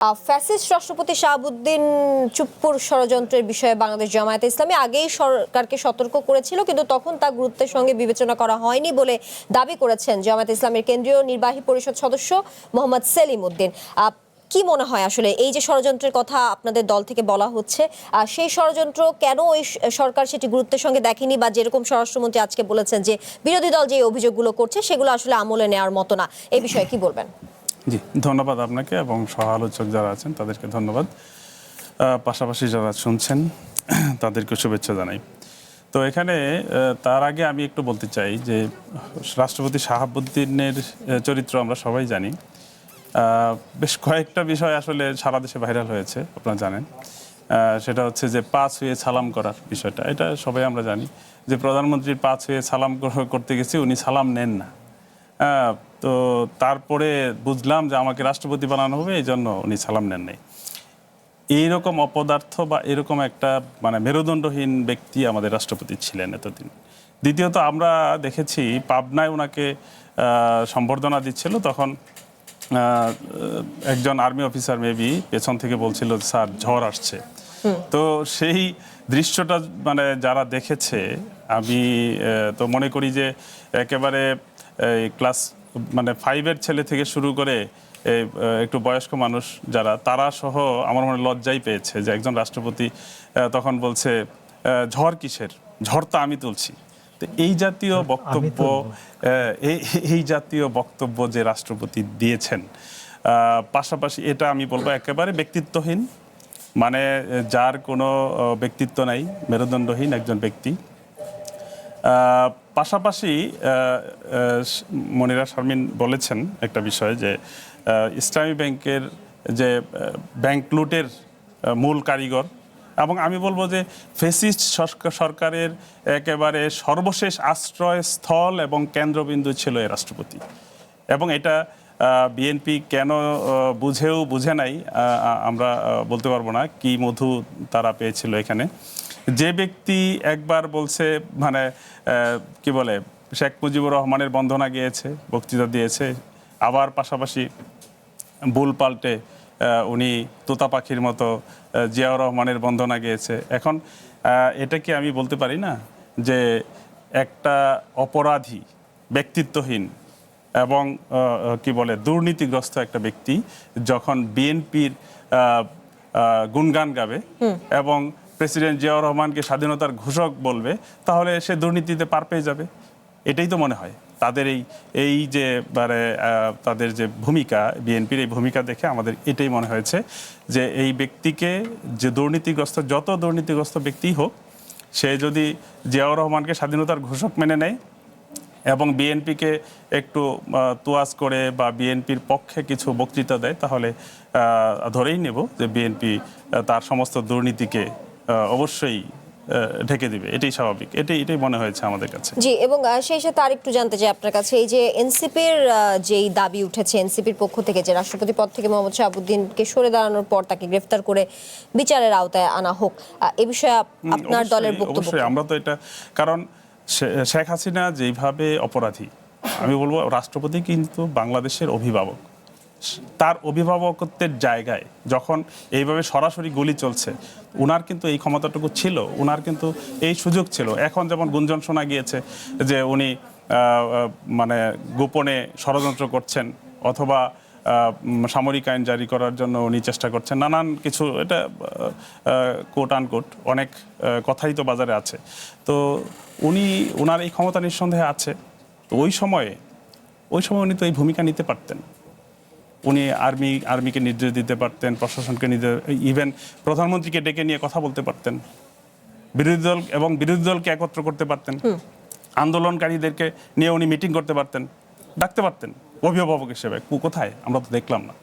Fascist রাষ্ট্রপতি শাহাবুদ্দিন চুপ্পুর ষড়যন্ত্রের বিষয়ে বাংলাদেশ জামায়াতে ইসলামী আগেই সরকারকে সতর্ক করেছিল, কিন্তু তখন তা গুরুত্বের সঙ্গে বিবেচনা করা হয়নি বলে দাবি করেছেন জামায়াতে ইসলামের কেন্দ্রীয় নির্বাহী পরিষদ সদস্য মোহাম্মদ সেলিম উদ্দিন। কি মনে হয় আসলে এই যে ষড়যন্ত্রের কথা আপনাদের দল থেকে বলা হচ্ছে, সেই ষড়যন্ত্র কেন ওই সরকার সেটি গুরুত্বের সঙ্গে দেখেনি, বা যেরকম স্বরাষ্ট্রমন্ত্রী আজকে বলেছেন যে বিরোধী দল যে অভিযোগগুলো করছে সেগুলো আসলে আমলে নেওয়ার মতো না, এই বিষয়ে কি বলবেন? জি, ধন্যবাদ আপনাকে এবং সহ আলোচক যারা আছেন তাদেরকে ধন্যবাদ। পাশাপাশি যারা শুনছেন তাদেরকে শুভেচ্ছা জানাই। তো এখানে তার আগে আমি একটু বলতে চাই যে রাষ্ট্রপতি শাহাবুদ্দিনের চরিত্র আমরা সবাই জানি। বেশ কয়েকটা বিষয় আসলে সারা দেশে ভাইরাল হয়েছে, আপনারা জানেন। সেটা হচ্ছে যে পা ছুঁয়ে সালাম করার বিষয়টা, এটা সবাই আমরা জানি যে প্রধানমন্ত্রীর পা ছুঁয়ে সালাম করতে গেছি, উনি সালাম নেন না। তো তারপরে বুঝলাম যে আমাকে রাষ্ট্রপতি বানানো হবে, এই জন্য উনি সালাম নেন নাই। এইরকম অপদার্থ বা এরকম একটা মেরুদণ্ডহীন ব্যক্তি আমাদের রাষ্ট্রপতি ছিলেন এতদিন। দ্বিতীয়ত আমরা দেখেছি পাবনায় ওনাকে সম্বর্ধনা দিচ্ছিল, তখন একজন আর্মি অফিসার মেবি পেছন থেকে বলছিল স্যার ঝড় আসছে। তো সেই দৃশ্যটা যারা দেখেছে, আমি তো মনে করি যে একেবারে ক্লাস 5-এর ছেলে থেকে শুরু করে একটু বয়স্ক মানুষ যারা, তারা সহ আমার মনে লজ্জাই পেয়েছে যে একজন রাষ্ট্রপতি তখন বলছে ঝড় কিসের, ঝড় তো আমি তুলছি। তো এই জাতীয় বক্তব্য, এই জাতীয় বক্তব্য যে রাষ্ট্রপতি দিয়েছেন, পাশাপাশি এটা আমি বলবো একেবারে ব্যক্তিত্বহীন, যার কোনো ব্যক্তিত্ব নাই, মেরুদণ্ডহীন একজন ব্যক্তি। পাশাপাশি মনিরা শারমিন বলেছেন একটা বিষয় যে ইসলামী ব্যাংকের যে ব্যাংক লুটের মূল কারিগর, এবং আমি বলবো যে ফ্যাসিস্ট সরকারের একেবারে সর্বশেষ আশ্রয়স্থল এবং কেন্দ্রবিন্দু ছিল এই রাষ্ট্রপতি। এবং এটা বিএনপি কেন বুঝে নাই আমরা বলতে পারবো না, কি মধু তারা পেয়েছিল এখানে। যে ব্যক্তি একবার বলছে কি বলে শেখ মুজিবুর রহমানের বন্দনা গিয়েছে, বক্তৃতা দিয়েছে, আবার পাশাপাশি বুল পাল্টে উনি তোতা পাখির মতো জিয়াউর রহমানের বন্দনা গিয়েছে। এখন এটা কি আমি বলতে পারি না যে একটা অপরাধী, ব্যক্তিত্বহীন এবং কি বলে দুর্নীতিগ্রস্ত একটা ব্যক্তি যখন বিএনপির গুণগান গাবে এবং প্রেসিডেন্ট জিয়াউর রহমানকে স্বাধীনতার ঘোষক বলবে, তাহলে সে দুর্নীতিতে পার পেয়ে যাবে। এটাই তো মনে হয় তাদের এই যে তাদের যে ভূমিকা, বিএনপির এই ভূমিকা দেখে আমাদের এটাই মনে হয়েছে যে এই ব্যক্তিকে, যে দুর্নীতিগ্রস্ত, যত দুর্নীতিগ্রস্ত ব্যক্তিই হোক, সে যদি জিয়াউর রহমানকে স্বাধীনতার ঘোষক মেনে নেয় এবং বিএনপিকে একটু তোয়াজ করে বা বিএনপির পক্ষে কিছু বক্তৃতা দেয়, তাহলে ধরেই নেব যে বিএনপি তার সমস্ত দুর্নীতিকে অবশ্যই ঢেকে দিবে। এটাই স্বাভাবিক, এটাই মনে হয়েছে আমাদের কাছে। জি, এবং সেই সাথে আরেকটু জানতে চাই আপনার কাছে, এই যে এনসিপির যেই দাবি উঠেছে এনসিপির পক্ষ থেকে যে রাষ্ট্রপতি পদ থেকে মোহাম্মদ শাহাবুদ্দিনকে সরে দাঁড়ানোর পর তাকে গ্রেফতার করে বিচারের আওতায় আনা হোক, এ বিষয়ে আপনার দলের বক্তব্য? অবশ্যই আমরা তো এটা, কারণ শেখ হাসিনা যেইভাবে অপরাধী, আমি বলবো রাষ্ট্রপতি কিন্তু বাংলাদেশের অভিভাবক। তার অভিভাবকত্বের জায়গায় যখন এইভাবে সরাসরি গুলি চলছে, উনার কিন্তু এই ক্ষমতাটুকু ছিল, উনার কিন্তু এই সুযোগ ছিল। এখন যেমন গুঞ্জন শোনা গিয়েছে যে উনি গোপনে ষড়যন্ত্র করছেন, অথবা সামরিক আইন জারি করার জন্য উনি চেষ্টা করছেন, নানান কিছু, এটা কোট আনকোট অনেক কথাই তো বাজারে আছে। তো উনার এই ক্ষমতা নিঃসন্দেহে আছে। তো ওই সময়ে উনি তো এই ভূমিকা নিতে পারতেন। উনি আর্মিকে নির্দেশ দিতে পারতেন, প্রশাসনকে নির্দেশ, ইভেন প্রধানমন্ত্রীকে ডেকে নিয়ে কথা বলতে পারতেন, বিরোধী দলকে একত্র করতে পারতেন, আন্দোলনকারীদেরকে নিয়ে উনি মিটিং করতে পারতেন, ডাকতে পারতেন অভিভাবক হিসেবে। কোথায়? আমরা তো দেখলাম না।